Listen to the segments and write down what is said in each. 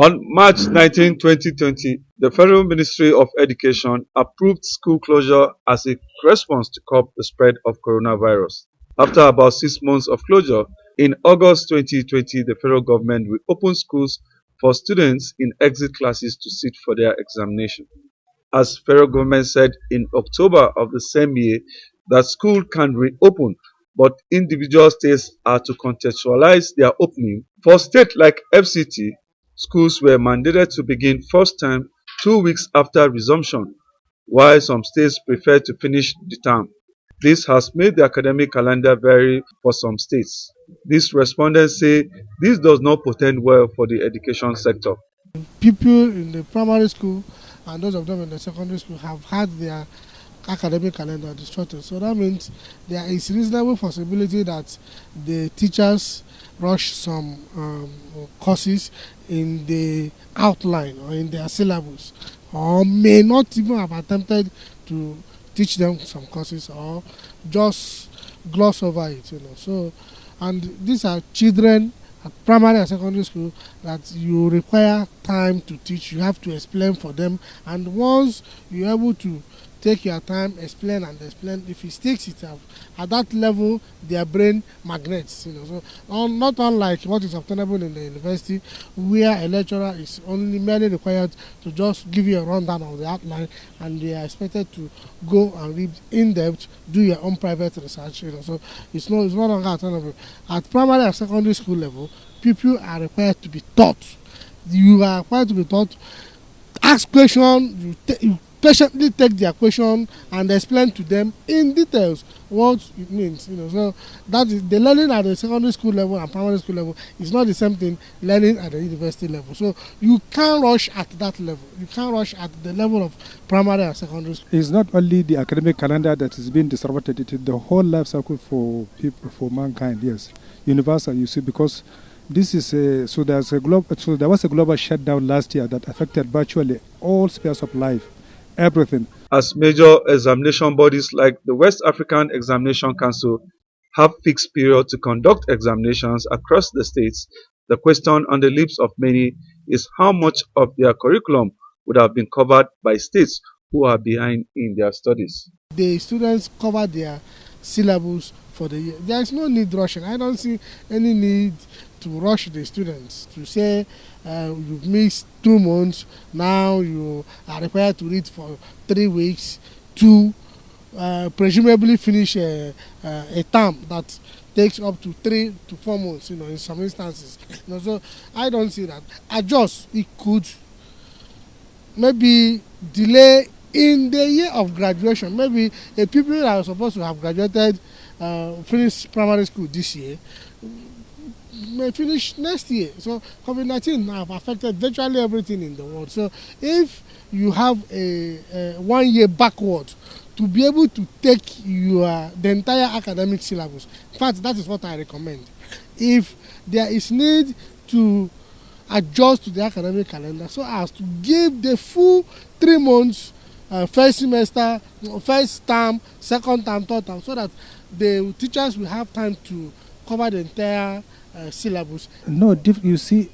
On March 19, 2020, the Federal Ministry of Education approved school closure as a response to curb the spread of coronavirus. After about 6 months of closure, in August 2020, the federal government reopened schools for students in exit classes to sit for their examination. As federal government said in October of the same year that school can reopen, but individual states are to contextualize their opening. For states like FCT, schools were mandated to begin first term 2 weeks after resumption, while some states prefer to finish the term. This has made the academic calendar vary for some states. These respondents say this does not portend well for the education sector. People in the primary school and those of them in the secondary school have had their academic calendar distorted. So that means there is reasonable possibility that the teachers rush some courses in the outline or in their syllabus, or may not even have attempted to teach them some courses or just gloss over it. So, and these are children at primary and secondary school that you require time to teach. You have to explain for them, and once you're able to take your time, explain and explain, if it sticks it up at that level, their brain magnets. So not unlike what is obtainable in the university, where a lecturer is only merely required to just give you a rundown of the outline, and they are expected to go and read in depth, do your own private research. So it's no longer obtainable. At primary and secondary school level, people are required to be taught. You are required to be taught. Ask questions. You patiently take their question and explain to them in details what it means. So that is the learning at the secondary school level and primary school level is not the same thing learning at the university level. So you can't rush at that level. You can't rush at the level of primary and secondary school. It's not only the academic calendar that is being disrupted, it is the whole life cycle for people, for mankind. Yes, universal. You see, because this is there was a global shutdown last year that affected virtually all spheres of life. Everything. As major examination bodies like the West African Examination Council have fixed period to conduct examinations across the states, the question on the lips of many is how much of their curriculum would have been covered by states who are behind in their studies. The students cover their syllabus for the year. There is no need rushing. I don't see any need to rush the students to say you've missed 2 months, now you are required to read for 3 weeks to presumably finish a term that takes up to 3 to 4 months, in some instances. So I don't see that. Adjust, it could maybe delay in the year of graduation. Maybe people that are supposed to have graduated, finished primary school this year, may finish next year. So COVID-19 have affected virtually everything in the world. So if you have a 1 year backward to be able to take the entire academic syllabus, in fact, that is what I recommend. If there is need to adjust to the academic calendar so as to give the full 3 months, first semester, first term, second term, third term, so that the teachers will have time to cover the entire syllabus. No, you see,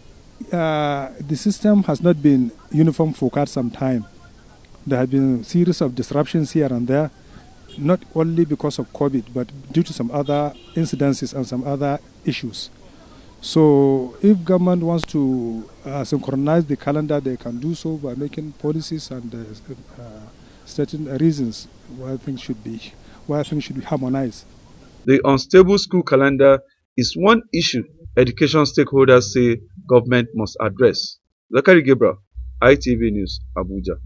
the system has not been uniform for quite some time. There have been a series of disruptions here and there, not only because of COVID, but due to some other incidences and some other issues. So if government wants to synchronize the calendar, they can do so by making policies and certain reasons why things should be harmonized. The unstable school calendar is one issue education stakeholders say government must address. Zakari Gabriel, ITV News, Abuja.